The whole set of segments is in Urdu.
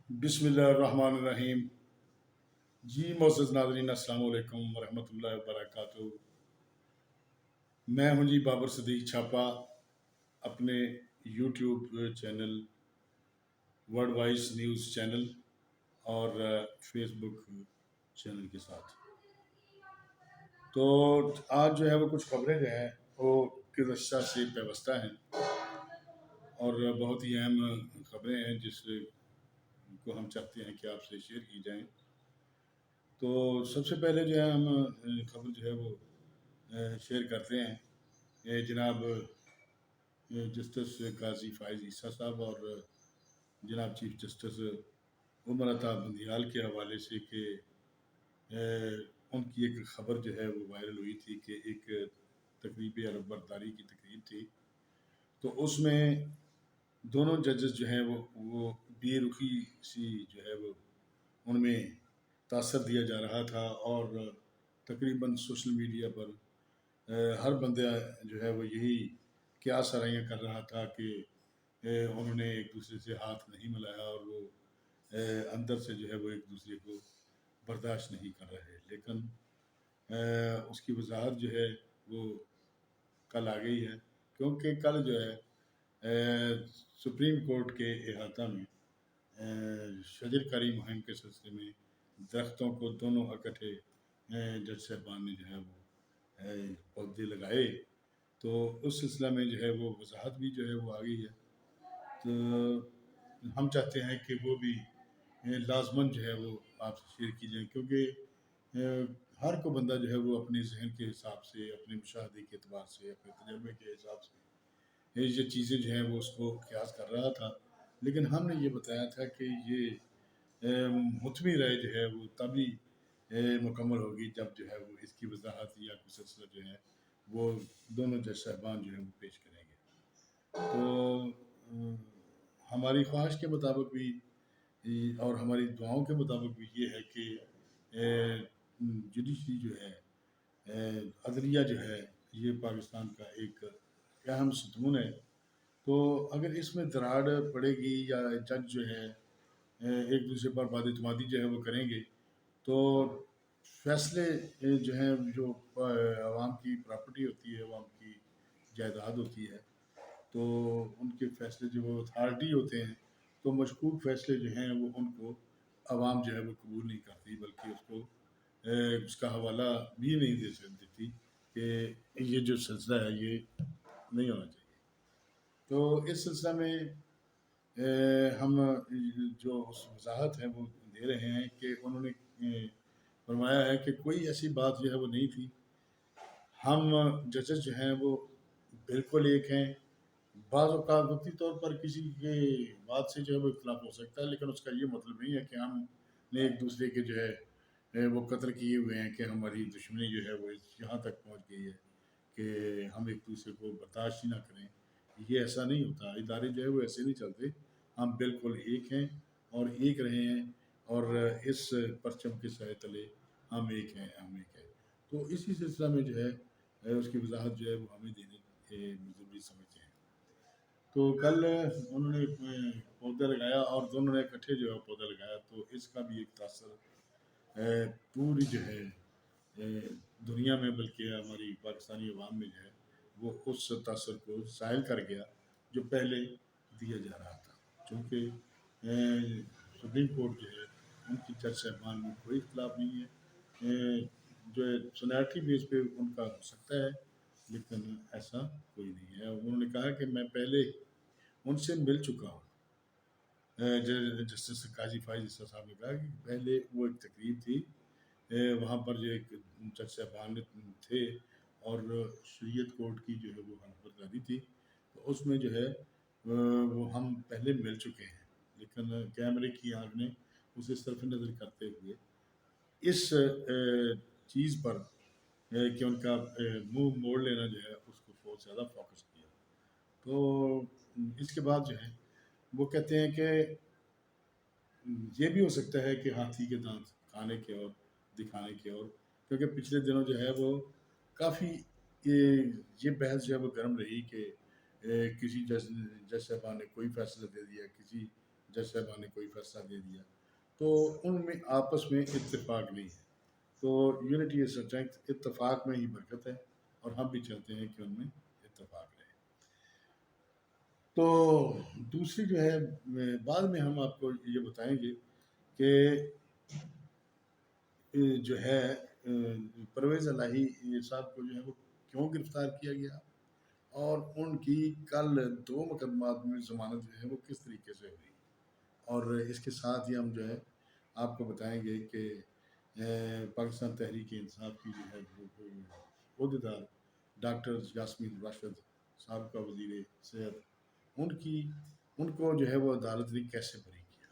بسم اللہ الرحمن الرحیم۔ جی معزز ناظرین، السلام علیکم ورحمۃ اللہ وبرکاتہ۔ میں ہوں جی بابر صدیق چھاپا، اپنے YouTube channel world wise news channel اور فیس بک چینل کے ساتھ۔ تو آج جو ہے وہ کچھ خبریں جو ہیں وہ گزشتہ سے پیوستہ ہیں اور بہت ہی اہم خبریں ہیں جس کو ہم چاہتے ہیں کہ آپ سے شیئر کی جائیں۔ تو سب سے پہلے جو ہے ہم خبر جو ہے وہ شیئر کرتے ہیں جناب جسٹس قاضی فائز عیسیٰ صاحب اور جناب چیف جسٹس عمر عطا بندیال کے حوالے سے کہ ان کی ایک خبر جو ہے وہ وائرل ہوئی تھی کہ ایک تقریب علم برداری کی تقریب تھی، تو اس میں دونوں ججز جو ہیں وہ بے رخی سی جو ہے وہ ان میں تاثر دیا جا رہا تھا، اور تقریباً سوشل میڈیا پر ہر بندہ جو ہے وہ یہی قیاس آرائیاں کر رہا تھا کہ انہوں نے ایک دوسرے سے ہاتھ نہیں ملایا اور وہ اندر سے جو ہے وہ ایک دوسرے کو برداشت نہیں کر رہے۔ لیکن اس کی وضاحت جو ہے وہ کل آ گئی ہے، کیونکہ کل جو ہے سپریم کورٹ کے احاطہ میں شجر کاری مہم کے سلسلے میں درختوں کو دونوں اکٹھے جج صاحبان نے جو ہے وہ پودے لگائے، تو اس سلسلہ میں جو ہے وہ وضاحت بھی جو ہے وہ آ گئی ہے۔ تو ہم چاہتے ہیں کہ وہ بھی لازماً جو ہے وہ آپ سے شیئر کی جائیں، کیونکہ ہر کو بندہ جو ہے وہ اپنے ذہن کے حساب سے، اپنے مشاہدے کے اعتبار سے، اپنے تجربے کے حساب سے یہ چیزیں جو ہیں وہ اس کو قیاس کر رہا تھا، لیکن ہم نے یہ بتایا تھا کہ یہ حتمی رائے جو ہے وہ تبھی مکمل ہوگی جب جو ہے وہ اس کی وضاحت یا کوئی سلسلہ جو ہے وہ دونوں جج صاحبان جو ہیں وہ پیش کریں گے۔ تو ہماری خواہش کے مطابق بھی اور ہماری دعاؤں کے مطابق بھی یہ ہے کہ جوڈیشری جو ہے، عدلیہ جو ہے، یہ پاکستان کا ایک اہم ستون ہے۔ تو اگر اس میں دراڑ پڑے گی یا جج جو ہے ایک دوسرے پر بد اعتمادی جو ہے وہ کریں گے، تو فیصلے جو ہیں جو عوام کی پراپرٹی ہوتی ہے، عوام کی جائیداد ہوتی ہے، تو ان کے فیصلے جو وہ اتھارٹی ہوتے ہیں، تو مشکوک فیصلے جو ہیں وہ ان کو عوام جو ہے وہ قبول نہیں کرتی، بلکہ اس کو اس کا حوالہ بھی نہیں دیتی کہ یہ جو سلسلہ ہے یہ نہیں ہونا چاہیے۔ تو اس سلسلہ میں ہم جو اس وضاحت ہے وہ دے رہے ہیں کہ انہوں نے فرمایا ہے کہ کوئی ایسی بات جو ہے وہ نہیں تھی، ہم ججز جو ہیں وہ بالکل ایک ہیں۔ بعض اوقات وقتی طور پر کسی کے بات سے جو ہے وہ اختلاف ہو سکتا ہے، لیکن اس کا یہ مطلب نہیں ہے کہ ہم نے ایک دوسرے کے جو ہے وہ قتل کیے ہوئے ہیں، کہ ہماری دشمنی جو ہے وہ یہاں تک پہنچ گئی ہے کہ ہم ایک دوسرے کو برداشت ہی نہ کریں۔ یہ ایسا نہیں ہوتا، ادارے جو ہے وہ ایسے نہیں چلتے، ہم بالکل ایک ہیں اور ایک رہے ہیں، اور اس پرچم کے سائے تلے ہم ایک ہیں، ہم ایک ہیں۔ تو اسی سلسلہ میں جو ہے اس کی وضاحت جو ہے وہ ہمیں دینے ضروری سمجھتے ہیں۔ تو کل انہوں نے پودا لگایا اور دونوں نے اکٹھے جو ہے پودا لگایا، تو اس کا بھی ایک تاثر پوری جو ہے دنیا میں، بلکہ ہماری پاکستانی عوام میں جو ہے وہ اس تاثر کو ظاہر کر گیا جو پہلے دیا جا رہا تھا، چونکہ سپریم کورٹ جو ہے ان کی جج صاحبان میں کوئی اختلاف نہیں ہے، جو ہے سونیرٹی بیس پہ ان کا ہو سکتا ہے، لیکن ایسا کوئی نہیں ہے۔ انہوں نے کہا کہ میں پہلے ان سے مل چکا ہوں۔ جسٹس قاضی فائز عیسیٰ صاحب نے کہا کہ پہلے وہ ایک تقریب تھی، وہاں پر جو ایک جج صاحبان تھے اور شریعت کورٹ کی جو ہے وہ برداری تھی، تو اس میں جو ہے وہ ہم پہلے مل چکے ہیں، لیکن کیمرے کی آنکھ نے اسے صرف نظر کرتے ہوئے اس چیز پر کہ ان کا منہ موڑ لینا جو ہے اس کو بہت زیادہ فوکس کیا۔ تو اس کے بعد جو ہے وہ کہتے ہیں کہ یہ بھی ہو سکتا ہے کہ ہاتھی کے دانت کھانے کے اور دکھانے کے اور، کیونکہ پچھلے دنوں جو ہے وہ کافی یہ بحث جو ہے وہ گرم رہی کہ کسی جج صاحبان نے کوئی فیصلہ دے دیا، کسی جج صاحبان نے کوئی فیصلہ دے دیا، تو ان میں آپس میں اتفاق نہیں ہے۔ تو یونٹی از اسٹرینتھ، اتفاق میں ہی برکت ہے، اور ہم بھی چاہتے ہیں کہ ان میں اتفاق رہے۔ تو دوسری جو ہے، بعد میں ہم آپ کو یہ بتائیں گے کہ جو ہے پرویز الہی صاحب کو جو ہے وہ کیوں گرفتار کیا گیا، اور ان کی کل 2 مقدمات میں ضمانت جو ہے وہ کس طریقے سے ہوئی، اور اس کے ساتھ ہی ہم جو ہے آپ کو بتائیں گے کہ پاکستان تحریک انصاف کی جو ہے عہدیدار ڈاکٹر یاسمین راشد صاحب کا وزیر صحت، ان کو جو ہے وہ عدالت نے کیسے بری کیا۔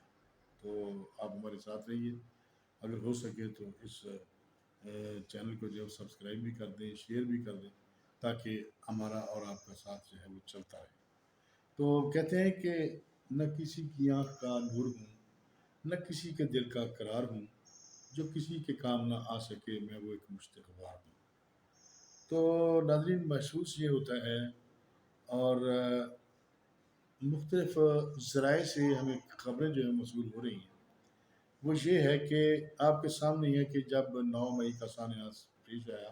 تو آپ ہمارے ساتھ رہیے، اگر ہو سکے تو اس چینل کو جو ہے سبسکرائب بھی کر دیں، شیئر بھی کر دیں، تاکہ ہمارا اور آپ کا ساتھ جو ہے وہ چلتا رہے۔ تو کہتے ہیں کہ نہ کسی کی آنکھ کا نور ہوں، نہ کسی کے دل کا قرار ہوں، جو کسی کے کام نہ آ سکے میں وہ ایک مشتغبار ہوں۔ تو ناظرین، محسوس یہ ہوتا ہے، اور مختلف ذرائع سے ہمیں خبریں جو ہیں موصول ہو رہی ہیں، وہ یہ ہے کہ آپ کے سامنے ہے کہ جب 9 مئی کا سانحہ پیش آیا،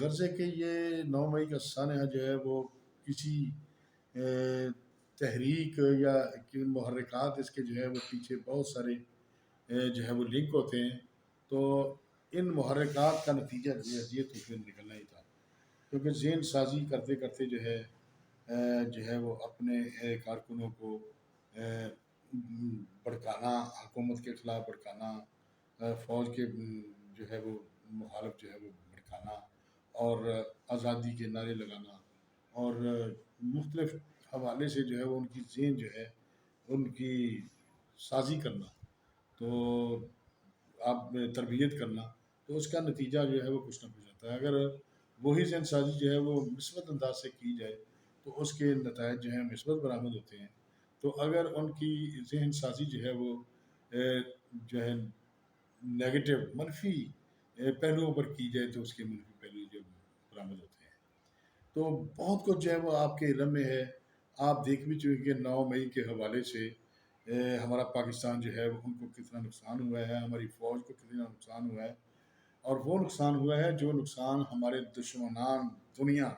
غرض ہے کہ یہ 9 مئی کا سانحہ جو ہے وہ کسی تحریک یا محرکات اس کے جو ہے وہ پیچھے بہت سارے جو ہے وہ لنک ہوتے ہیں، تو ان محرکات کا نتیجہ یہ تو پھر نکلنا ہی تھا، کیونکہ ذہن سازی کرتے کرتے جو ہے وہ اپنے کارکنوں کو بھڑکانا، حکومت کے خلاف بھڑکانا، فوج کے جو ہے وہ مخالف جو ہے وہ بھڑکانا، اور آزادی کے نعرے لگانا، اور مختلف حوالے سے جو ہے وہ ان کی ذہن جو ہے ان کی سازی کرنا، تو آپ تربیت کرنا، تو اس کا نتیجہ جو ہے وہ کچھ نہ کچھ ہوتا ہے۔ اگر وہی ذہن سازی جو ہے وہ مثبت انداز سے کی جائے تو اس کے نتائج جو ہیں مثبت برآمد ہوتے ہیں۔ تو اگر ان کی ذہن سازی جو ہے وہ جو ہے نیگیٹو، منفی پہلوؤں پر کی جائے تو اس کے منفی پہلو جو برآمد ہوتے ہیں۔ تو بہت کچھ جو ہے وہ آپ کے علم میں ہے، آپ دیکھ بھی چکے کہ 9 مئی کے حوالے سے ہمارا پاکستان جو ہے ان کو کتنا نقصان ہوا ہے، ہماری فوج کو کتنا نقصان ہوا ہے، اور وہ نقصان ہوا ہے جو نقصان ہمارے دشمنان دنیا،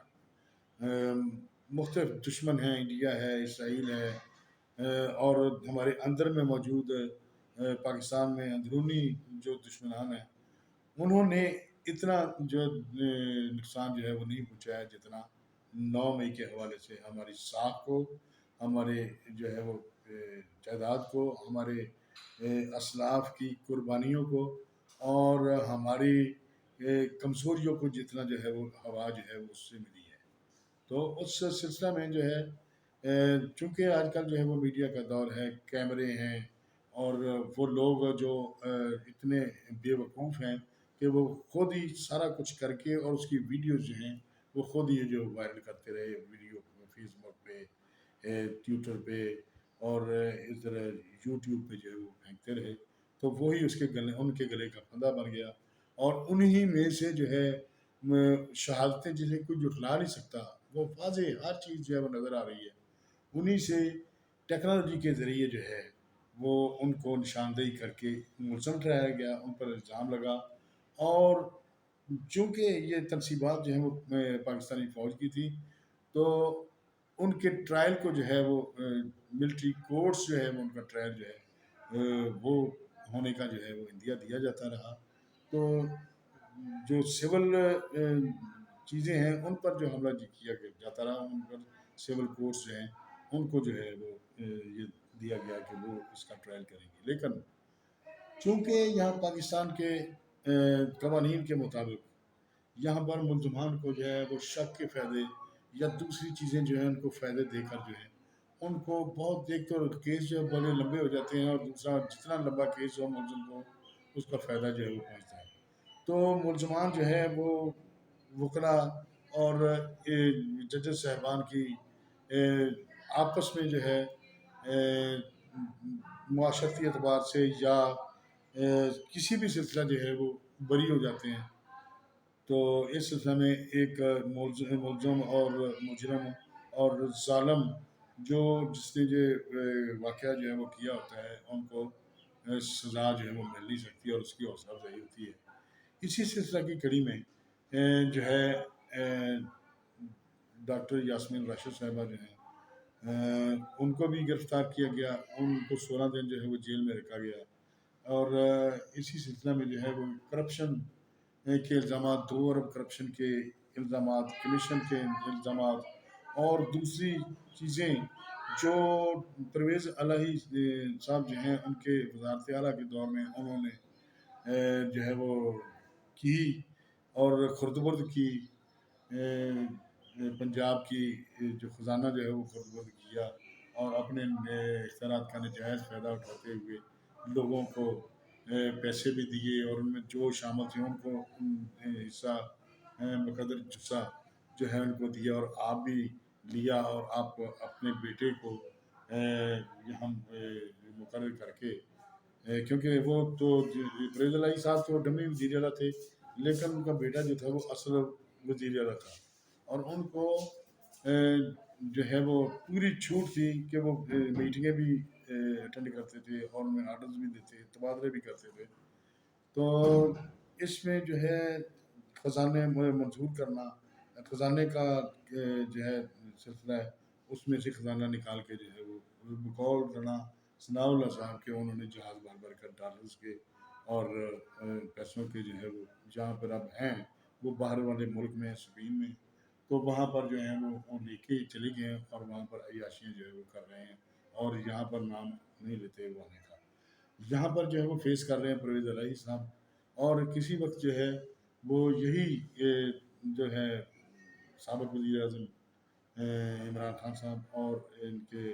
مختلف دشمن ہیں، انڈیا ہے، اسرائیل ہے، اور ہمارے اندر میں موجود پاکستان میں اندرونی جو دشمنان ہیں، انہوں نے اتنا جو نقصان جو ہے وہ نہیں پہنچایا جتنا 9 مئی کے حوالے سے ہماری ساکھ کو، ہمارے جو ہے وہ جائیداد کو، ہمارے اسلاف کی قربانیوں کو، اور ہماری کمزوریوں کو جتنا جو ہے وہ ہوا جو ہے وہ اس سے ملی ہے۔ تو اس سلسلہ میں جو ہے چونکہ آج کل جو ہے وہ میڈیا کا دور ہے، کیمرے ہیں، اور وہ لوگ جو اتنے بے وقوف ہیں کہ وہ خود ہی سارا کچھ کر کے، اور اس کی ویڈیوز جو ہیں وہ خود ہی جو وائرل کرتے رہے، ویڈیو فیس بک پہ، ٹویٹر پہ، اور ادھر یوٹیوب پہ جو ہے وہ پھینکتے رہے، تو وہی اس کے گلے، ان کے گلے کا پھندا بن گیا، اور انہی میں سے جو ہے شہادتیں جسے کوئی جھٹلا نہیں سکتا، وہ واضح ہر چیز جو ہے وہ نظر آ رہی ہے، انہی سے ٹیکنالوجی کے ذریعے جو ہے وہ ان کو نشاندہی کر کے ملزم ٹھہرایا گیا، ان پر الزام لگا، اور چونکہ یہ تنصیبات جو ہیں وہ پاکستانی فوج کی تھی، تو ان کے ٹرائل کو جو ہے وہ ملٹری کورٹس جو ہے وہ ان کا ٹرائل جو ہے وہ ہونے کا جو ہے وہ اندیا دیا جاتا رہا۔ تو جو سول چیزیں ہیں ان پر جو حملہ کیا جاتا رہا، ان پر سول کورٹس جو ہیں ان کو جو ہے وہ یہ دیا گیا کہ وہ اس کا ٹرائل کریں گے، لیکن چونکہ یہاں پاکستان کے قوانین کے مطابق یہاں پر ملزمان کو جو ہے وہ شک کے فائدے یا دوسری چیزیں جو ہیں ان کو فائدے دے کر جو ہے ان کو بہت، ایک تو کیس جو ہے بڑے لمبے ہو جاتے ہیں، اور دوسرا جتنا لمبا کیس ہو ملزم کو اس کا فائدہ جو ہے وہ پہنچتا ہے۔ تو ملزمان جو ہے وہ وکلا اور ججز صاحبان کی آپس میں جو ہے معاشرتی اعتبار سے یا کسی بھی سلسلہ جو ہے وہ بری ہو جاتے ہیں۔ تو اس سلسلہ میں ایک ملزم اور مجرم اور ظالم جو جس نے یہ واقعہ جو ہے وہ کیا ہوتا ہے ان کو سزا جو ہے وہ مل نہیں سکتی اور اس کی حوصلہ افزائی ہوتی ہے۔ اسی سلسلہ کی کڑی میں جو ہے ڈاکٹر یاسمین راشد صاحبہ جو ہیں ان کو بھی گرفتار کیا گیا، ان کو 16 دن جو ہے وہ جیل میں رکھا گیا، اور اسی سلسلہ میں جو ہے وہ کرپشن کے الزامات، 2 ارب کرپشن کے الزامات، کمیشن کے الزامات اور دوسری چیزیں جو پرویز الہی صاحب جو ہیں ان کے وزارت اعلیٰ کے دور میں انہوں نے جو ہے وہ کی اور خردبرد کی پنجاب کی جو خزانہ جو ہے وہ خردبرد کیا، اور اپنے اختیارات کا نجائز فائدہ اٹھاتے ہوئے لوگوں کو پیسے بھی دیے، اور ان میں جو شامل تھے ان کو حصہ مقدر جسہ جو ہے ان کو دیا، اور آپ بھی لیا، اور آپ اپنے بیٹے کو یہاں مقرر کر کے کیونکہ وہ تو پرویز الہی صاحب تو ڈمی وزیر اعلیٰ تھے، لیکن ان کا بیٹا جو تھا وہ اصل وزیر اعلیٰ تھا، اور ان کو جو ہے وہ پوری چھوٹ تھی کہ وہ میٹنگیں بھی اٹینڈ کرتے تھے اور ان میں آرڈرز بھی دیتے، تبادلے بھی کرتے تھے۔ تو اس میں جو ہے خزانے منظور کرنا، خزانے کا جو ہے سلسلہ ہے، اس میں سے خزانہ نکال کے جو ہے وہ بقول رنا ثناء اللہ صاحب کے انہوں نے جہاز بھر بھر کر ڈالرز کے اور پیسوں کے جو ہے وہ جہاں پر اب ہیں وہ باہر والے ملک میں اسپین میں، تو وہاں پر جو ہے وہ لے کے چلے گئے ہیں اور وہاں پر عیاشیاں جو ہے وہ کر رہے ہیں، اور یہاں پر نام نہیں لیتے وہ آنے کا، یہاں پر جو ہے وہ فیس کر رہے ہیں پرویز الہی صاحب، اور کسی وقت جو ہے وہ یہی جو ہے سابق وزیر اعظم عمران خان صاحب اور ان کے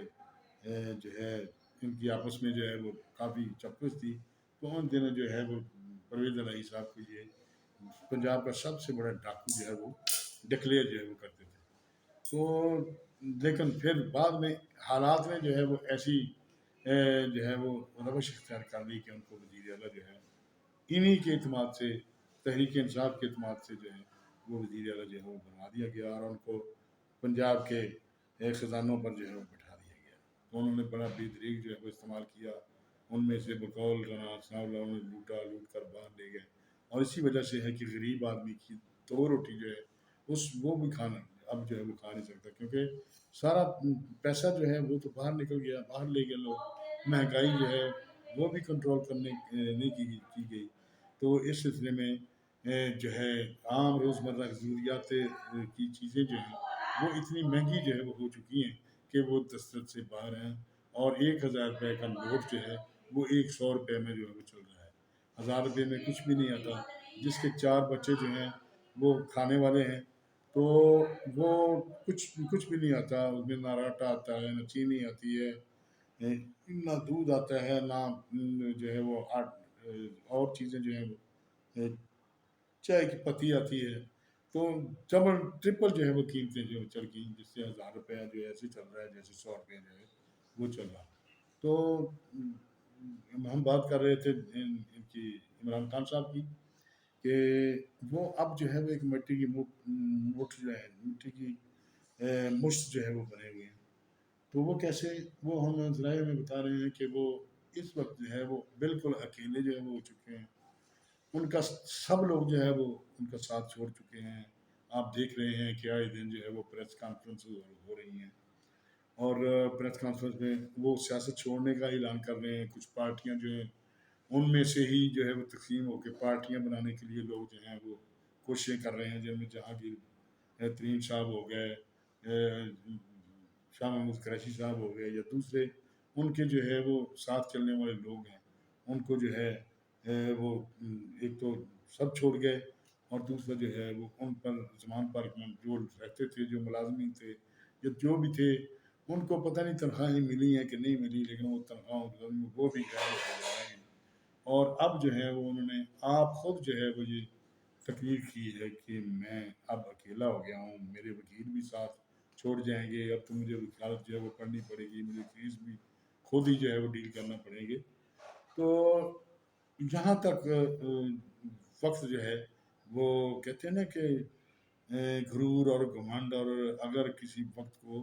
جو ہے ان کی آپس میں جو ہے وہ کافی چپس تھی، تو ان دنوں جو ہے وہ پرویز الہی صاحب کو یہ پنجاب کا سب سے بڑا ڈاکو جو ہے وہ ڈکلیئر جو ہے وہ کرتے تھے۔ تو لیکن پھر بعد میں حالات میں جو ہے وہ ایسی جو ہے وہ روش اختیار کر لی کہ ان کو وزیر اعلیٰ جو ہے انہی کے اعتماد سے، تحریک انصاف کے اعتماد سے جو ہے وہ وزیر اعلیٰ جو ہے وہ بنا دیا گیا، اور ان کو پنجاب کے خزانوں پر جو ہے وہ بٹھا دیا گیا۔ تو انہوں نے بڑا بے دریغ جو ہے وہ استعمال کیا، ان میں سے بقول رنا ثناء اللہ انہوں نے لوٹا، لوٹ کر باہر لے گئے، اور اسی وجہ سے ہے کہ غریب آدمی کی 2 روٹی جو ہے وہ بھی کھانا اب جو ہے وہ کھا نہیں سکتا، کیونکہ سارا پیسہ جو ہے وہ تو باہر نکل گیا، باہر لے گئے لوگ، مہنگائی جو ہے وہ بھی کنٹرول کرنے نہیں کی گئی، تو اس سلسلے میں جو ہے عام روزمرہ ضروریات کی چیزیں جو ہیں وہ اتنی مہنگی جو ہے وہ ہو چکی ہیں کہ وہ دسترس سے باہر ہیں، اور 1000 روپے کا نوٹ جو ہے وہ 100 روپے میں جو ہے وہ چل رہا ہے، 1000 روپے میں کچھ بھی نہیں آتا، جس کے 4 بچے جو ہیں وہ کھانے والے ہیں، تو وہ کچھ بھی نہیں آتا، اس میں نہ آٹا آتا ہے، نہ چینی آتی ہے، نہ دودھ آتا ہے، نہ جو ہے وہ اور چیزیں جو ہیں وہ چائے کی پتی آتی ہے، تو ڈبل ٹرپل جو ہے وہ قیمتیں جو چل گئی، جس سے 1000 روپیہ جو ہے ایسے چل رہا ہے جیسے 100 روپیہ جو ہے وہ چل رہا۔ تو ہم بات کر رہے تھے ان کی عمران خان صاحب کی، کہ وہ اب جو ہے وہ ایک مٹی کی مٹھ جو ہے مٹی کی مشت جو ہے وہ بنے ہوئے ہیں، تو وہ کیسے، وہ ہم ذرائع میں بتا رہے ہیں کہ وہ اس وقت جو ہے وہ بالکل اکیلے جو ہے وہ ہو چکے ہیں، ان کا سب لوگ جو ہے وہ ان کا ساتھ چھوڑ چکے ہیں، آپ دیکھ رہے ہیں کہ آئے دن جو ہے وہ پریس کانفرنس ہو رہی ہیں، اور پریس کانفرنس میں وہ سیاست چھوڑنے کا اعلان کر رہے ہیں، کچھ پارٹیاں جو ہیں ان میں سے ہی جو ہے وہ تقسیم ہو کے پارٹیاں بنانے کے لیے لوگ جو ہیں وہ کوششیں کر رہے ہیں، جن میں جہانگیر ترین صاحب ہو گئے، شاہ محمود قریشی صاحب ہو گئے، یا دوسرے ان کے جو ہے وہ ساتھ چلنے والے لوگ ہیں، ان کو جو ہے وہ ایک تو سب چھوڑ گئے، اور دوسرا جو ہے وہ ان پر زمان پارک میں جو رہتے تھے، جو ملازمین تھے یا جو بھی تھے، ان کو پتہ نہیں تنخواہیں ملی ہیں کہ نہیں ملی، لیکن وہ تنخواہ وہ بھی غائب ہو جا رہے ہیں، اور اب جو ہے وہ انہوں نے آپ خود جو ہے وہ یہ تقریر کی ہے کہ میں اب اکیلا ہو گیا ہوں، میرے وکیل بھی ساتھ چھوڑ جائیں گے، اب تو مجھے وکالت جو ہے وہ کرنی پڑے گی، مجھے فیس بھی خود ہی جو ہے وہ ڈیل کرنا پڑیں گے۔ تو جہاں تک وقت جو ہے وہ کہتے ہیں نا کہ غرور اور گھمنڈ، اور اگر کسی وقت کو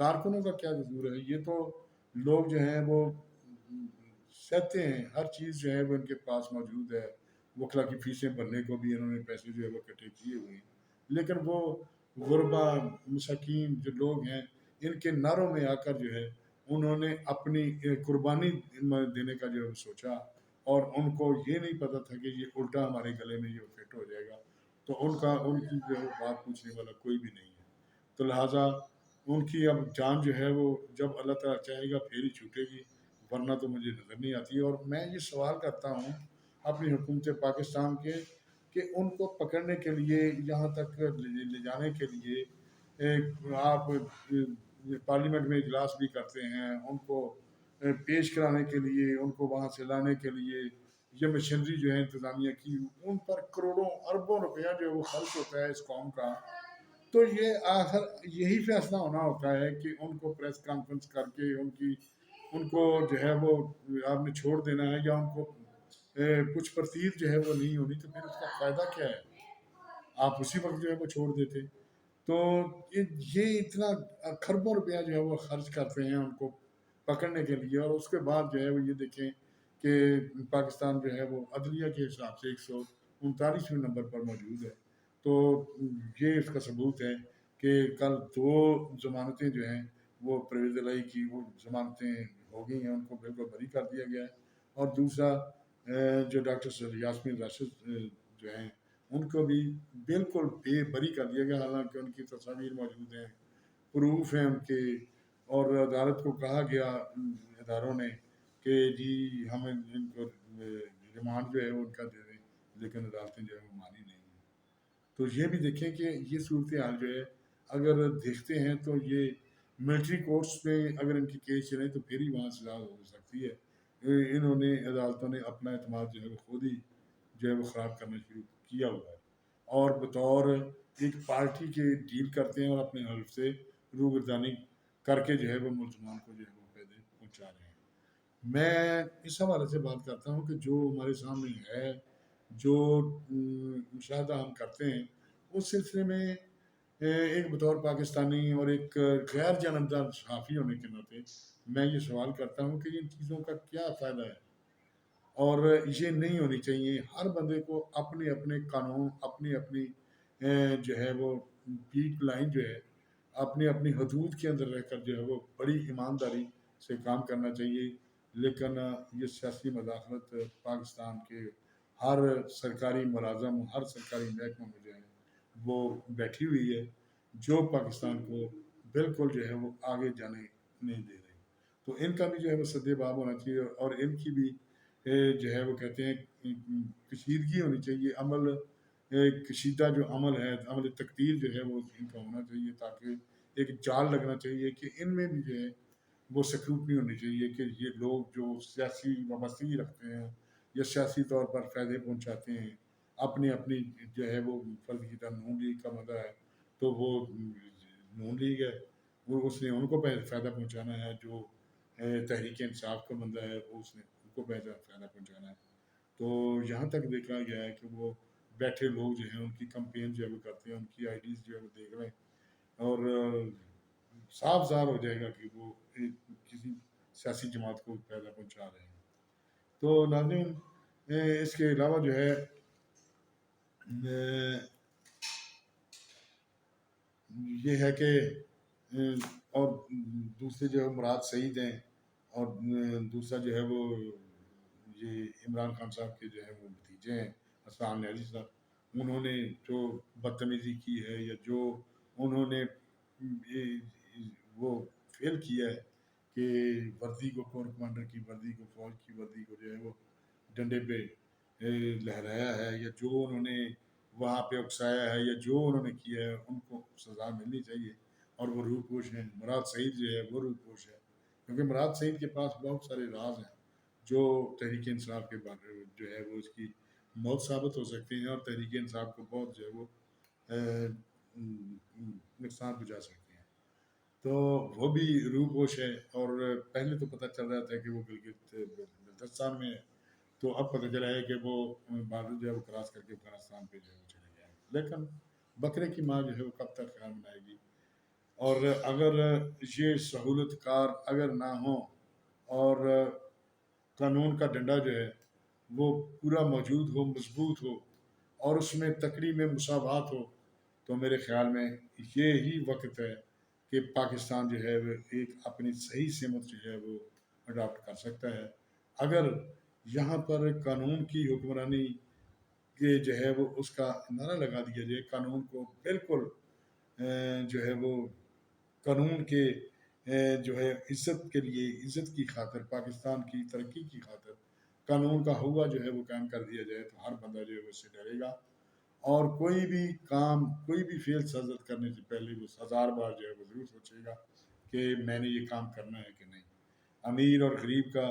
کارکنوں کا کیا قصور ہے؟ یہ تو لوگ جو ہیں وہ سہتے ہیں، ہر چیز جو ہے وہ ان کے پاس موجود ہے، وکلا کی فیسیں بھرنے کو بھی انہوں نے پیسے جو ہے وہ اکٹھے کیے ہوئے ہیں، لیکن وہ غربا مساکین جو لوگ ہیں ان کے نعروں میں آ کر جو ہے انہوں نے اپنی قربانی دینے کا جو ہے سوچا، اور ان کو یہ نہیں پتا تھا کہ یہ الٹا ہمارے گلے میں یہ فٹ ہو جائے گا، تو ان کی جو ہے بات پوچھنے والا کوئی بھی نہیں ہے، تو لہٰذا ان کی اب جان جو ہے وہ جب اللہ تعالیٰ چاہے گا پھر ہی چھوٹے گی، ورنہ تو مجھے نظر نہیں آتی۔ اور میں یہ سوال کرتا ہوں اپنی حکومت پاکستان کے کہ ان کو پکڑنے کے لیے، یہاں تک لے جانے کے لیے آپ پارلیمنٹ میں اجلاس بھی کرتے ہیں، ان کو پیش کرانے کے لیے، ان کو وہاں سے لانے کے لیے یہ مشینری جو ہے انتظامیہ کی، ان پر کروڑوں اربوں روپیہ جو ہے وہ خرچ ہوتا ہے اس قوم کا، تو یہ آخر یہی فیصلہ ہونا ہوتا ہے کہ ان کو پریس کانفرنس کر کے ان کو جو ہے وہ آپ نے چھوڑ دینا ہے، یا ان کو کچھ پرتیت جو ہے وہ نہیں ہونی، تو پھر اس کا فائدہ کیا ہے؟ آپ اسی وقت جو ہے وہ چھوڑ دیتے۔ تو یہ اتنا کھربوں روپیہ جو ہے وہ خرچ کرتے ہیں ان کو پکڑنے کے لیے، اور اس کے بعد جو ہے وہ یہ دیکھیں کہ پاکستان جو ہے وہ عدلیہ کے حساب سے 139ویں نمبر پر موجود ہے۔ تو یہ اس کا ثبوت ہے کہ کل 2 ضمانتیں جو ہیں وہ پرویز الہی کی وہ ضمانتیں ہو گئی ہیں، ان کو بالکل بری کر دیا گیا ہے، اور دوسرا جو ڈاکٹر یاسمین راشد جو ہیں ان کو بھی بالکل بے بری کر دیا گیا، حالانکہ ان کی تصاویر موجود ہیں، پروف ہیں ان کے، اور عدالت کو کہا گیا اداروں نے کہ جی ہمیں ان کو ریمانڈ جو ہے وہ ان کا دے دیں، لیکن عدالتیں جو ہے وہ مانی نہیں ہیں۔ تو یہ بھی دیکھیں کہ یہ صورتحال جو ہے اگر دیکھتے ہیں تو یہ ملٹری کورٹس میں اگر ان کی کیس چلیں تو پھر ہی وہاں سزا ہو سکتی ہے۔ انہوں نے عدالتوں نے اپنا اعتماد جو ہے وہ خود ہی جو ہے وہ خراب کرنا شروع کیا ہوا ہے، اور بطور ایک پارٹی کے ڈیل کرتے ہیں اور اپنے حلف سے روگردانی کر کے جو ہے وہ ملزمان کو جو ہے وہ فائدے پہنچا رہے ہیں۔ میں اس حوالے سے بات کرتا ہوں کہ جو ہمارے سامنے ہے، جو مشاہدہ ہم کرتے ہیں، اس سلسلے میں ایک بطور پاکستانی اور ایک غیر جانبدار صحافی ہونے کے ناطے میں یہ سوال کرتا ہوں کہ ان چیزوں کا کیا فائدہ ہے، اور یہ نہیں ہونی چاہیے۔ ہر بندے کو اپنے اپنے قانون، اپنی اپنی جو ہے وہ پیک لائن جو ہے اپنی اپنی حدود کے اندر رہ کر جو ہے وہ بڑی ایمانداری سے کام کرنا چاہیے، لیکن یہ سیاسی مداخلت پاکستان کے ہر سرکاری ملازم، ہر سرکاری محکمہ میں جو ہے وہ بیٹھی ہوئی ہے، جو پاکستان کو بالکل جو ہے وہ آگے جانے نہیں دے رہی۔ تو ان کا بھی جو ہے وہ سد باب ہونا چاہیے، اور ان کی بھی جو ہے وہ کہتے ہیں کشیدگی ہونی چاہیے، عمل کشیدہ جو عمل ہے، عمل تقدیر جو ہے وہ ان کا ہونا چاہیے، تاکہ ایک جال لگنا چاہیے کہ ان میں بھی جو ہے وہ سکروٹنی ہونی چاہیے کہ یہ لوگ جو سیاسی وابستگی رکھتے ہیں یا سیاسی طور پر فائدے پہنچاتے ہیں، اپنی اپنی جو ہے وہ فرض کی طرح نون لیگ کا مدعا ہے تو وہ نون لیگ ہے، وہ اس نے ان کو فائدہ پہنچانا ہے، جو تحریک انصاف کا بندہ ہے وہ اس نے ان کو فائدہ پہنچانا ہے۔ تو یہاں تک دیکھا گیا ہے کہ وہ بیٹھے لوگ جو ہیں ان کی کمپین جو ہے وہ کرتے ہیں، ان کی آئی ڈیز جو ہے وہ دیکھ رہے ہیں، اور صاف ظاہر ہو جائے گا کہ وہ کسی سیاسی جماعت کو فائدہ پہنچا رہے ہیں۔ تو ناظرین اس کے علاوہ جو ہے یہ ہے کہ اور دوسرے جو ہے مراد سعید ہیں، اور دوسرا جو ہے وہ یہ عمران خان صاحب کے جو ہے وہ بھتیجے ہیں حسان علی صاحب، انہوں نے جو بدتمیزی کی ہے یا جو انہوں نے وہ فیل کیا ہے کہ وردی کو، کور کمانڈر کی وردی کو، فوج کی وردی کو جو ہے وہ ڈنڈے پہ لہرایا ہے، یا جو انہوں نے وہاں پہ اکسایا ہے، یا جو انہوں نے کیا ہے، ان کو سزا ملنی چاہیے، اور وہ روح پوش ہیں۔ مراد سعید جو ہے وہ روح پوش ہے، کیونکہ مراد سعید کے پاس بہت سارے راز ہیں جو تحریک انصاف کے بارے جو ہے وہ اس کی موت ثابت ہو سکتے ہیں، اور تحریک انصاف کو بہت جو ہے وہ نقصان پہنچا سکتے ہیں۔ تو وہ بھی روح پوش ہے، اور پہلے تو پتہ چل رہا تھا کہ وہ گلگت بلتستان میں ہے، تو اب پتہ چلا ہے کہ وہ بارڈر جو ہے وہ کراس کر کے افغانستان پہ جو ہے وہ چلے گئے ہیں، لیکن بکرے کی ماں جو ہے وہ کب تک خیال منائے گی؟ اور اگر یہ سہولت کار اگر نہ ہوں اور قانون کا ڈنڈا جو ہے وہ پورا موجود ہو، مضبوط ہو، اور اس میں تکڑی میں مساوات ہو، تو میرے خیال میں یہی وقت ہے کہ پاکستان جو ہے وہ ایک اپنی صحیح سمت جو ہے وہ اڈاپٹ کر سکتا ہے۔ اگر یہاں پر قانون کی حکمرانی کے جو ہے وہ اس کا نعرہ لگا دیا جائے، قانون کو بالکل جو ہے وہ قانون کے جو ہے عزت کے لیے، عزت کی خاطر، پاکستان کی ترقی کی خاطر قانون کا ہوا جو ہے وہ قائم کر دیا جائے، تو ہر بندہ جو ہے وہ اس سے ڈرے گا، اور کوئی بھی کام، کوئی بھی فعل سرزد کرنے سے پہلے وہ 1000 بار جو ہے وہ ضرور سوچے گا کہ میں نے یہ کام کرنا ہے کہ نہیں۔ امیر اور غریب کا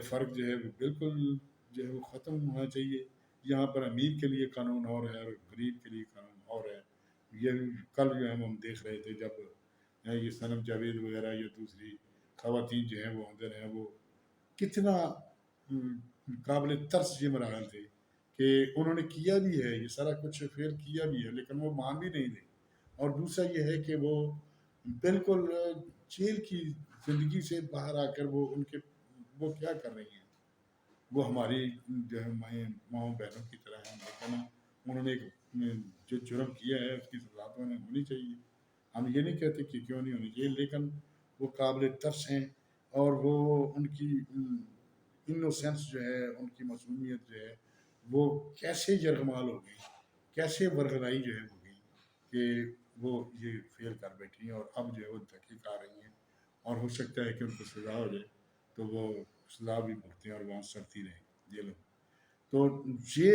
فرق جو ہے وہ بالکل جو ہے وہ ختم ہونا چاہیے۔ یہاں پر امیر کے لیے قانون اور ہے اور غریب کے لیے قانون اور ہے۔ یہ کل جو ہے ہم دیکھ رہے تھے جب یہ صنم جاوید وغیرہ یا دوسری خواتین جو ہیں وہ اندر ہیں، وہ کتنا قابل ترس یہ مراحل تھے کہ انہوں نے کیا بھی ہے، یہ سارا کچھ فیل کیا بھی ہے، لیکن وہ مان بھی نہیں تھے۔ اور دوسرا یہ ہے کہ وہ بالکل جیل کی زندگی سے باہر آ کر وہ کیا کر رہی ہیں، وہ ہماری جو ہے ماؤں بہنوں کی طرح ہیں، لیکن انہوں نے جو جرم کیا ہے اس کی سزا تو انہیں ہونی چاہیے۔ ہم یہ نہیں کہتے کہ کیوں نہیں ہونی چاہیے، لیکن وہ قابل ترس ہیں، اور وہ ان کی انوسینس جو ہے، ان کی معصومیت جو ہے وہ کیسے یرغمال ہو گئی، کیسے ورغلائی جو ہے ہو گئی کہ وہ یہ فیل کر بیٹھی ہیں، اور اب جو ہے وہ تحقیق آ رہی ہیں، اور ہو سکتا ہے کہ ان کو سزا ہو جائے تو وہ سزا بھی بھگتیں اور وہاں سڑتی رہیں جیلوں۔ تو یہ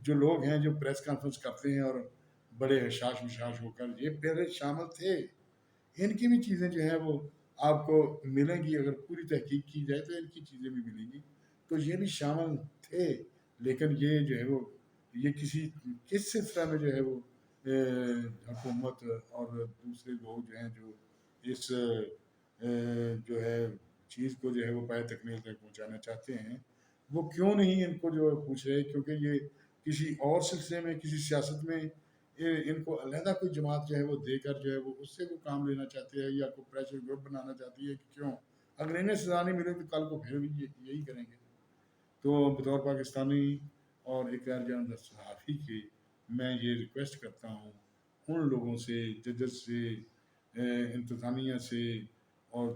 جو لوگ ہیں جو پریس کانفرنس کرتے ہیں اور بڑے حشاش مشاش ہو کر یہ پہلے شامل تھے، ان کی بھی چیزیں جو ہیں وہ آپ کو ملیں گی، اگر پوری تحقیق کی جائے تو ان کی چیزیں بھی ملیں گی، تو یہ بھی شامل تھے، لیکن یہ جو ہے وہ یہ کس سلسلہ میں جو ہے وہ حکومت اور دوسرے لوگ جو ہیں جو اس جو ہے چیز کو جو ہے وہ پائے تکمیل تک پہنچانا چاہتے ہیں، وہ کیوں نہیں ان کو جو ہے پوچھ رہے، کیونکہ یہ کسی اور سلسلے میں، کسی سیاست میں ان کو علیحدہ کوئی جماعت جو ہے وہ دے کر جو ہے وہ اس سے وہ کام لینا چاہتے ہیں، یا کوئی پریشر گروپ بنانا چاہتی ہے کہ کیوں اگر انہیں سزا نہیں ملے تو کل کو پھر بھی یہی کریں گے۔ تو بطور پاکستانی اور ایک غیر جانبدار صحافی کے میں یہ ریکویسٹ کرتا ہوں ان لوگوں سے، ججز سے، انتظامیہ سے اور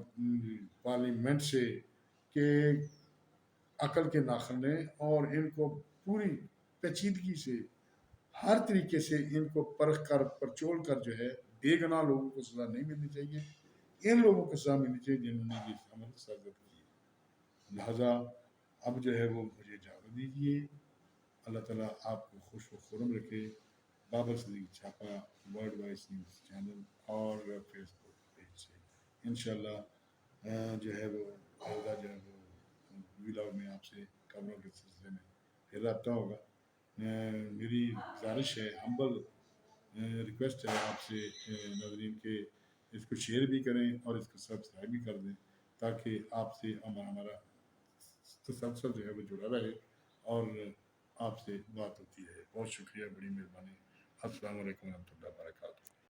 پارلیمنٹ سے، کہ عقل کے ناخن لیں اور ان کو پوری پیچیدگی سے ہر طریقے سے ان کو پرکھ کر پرچول کر جو ہے بے گناہ لوگوں کو سزا نہیں ملنی چاہیے، ان لوگوں کو سزا ملنی چاہیے جنہوں نے یہ عمل سرزد کی۔ لہٰذا اب جو ہے وہ مجھے اجازت دیجیے۔ اللہ تعالیٰ آپ کو خوش و خرم رکھے۔ بابر صدیق چھاپا ورلڈ وائس نیوز چینل اور فیس بک پیج سے انشاءاللہ جو ہے وہ آئندہ جو ہے وہ ویلاگ میں آپ سے خبروں کے سلسلے میں پھر رابطہ ہوگا۔ میری گزارش ہے، ہمبل ریکویسٹ ہے آپ سے ناظرین کے اس کو شیئر بھی کریں اور اس کو سبسکرائب بھی کر دیں، تاکہ آپ سے ہمارا تسلسل جو ہے وہ جڑا رہے اور آپ سے بات ہوتی ہے۔ بہت شکریہ، بڑی مہربانی۔ السلام علیکم ورحمۃ اللہ وبرکاتہ۔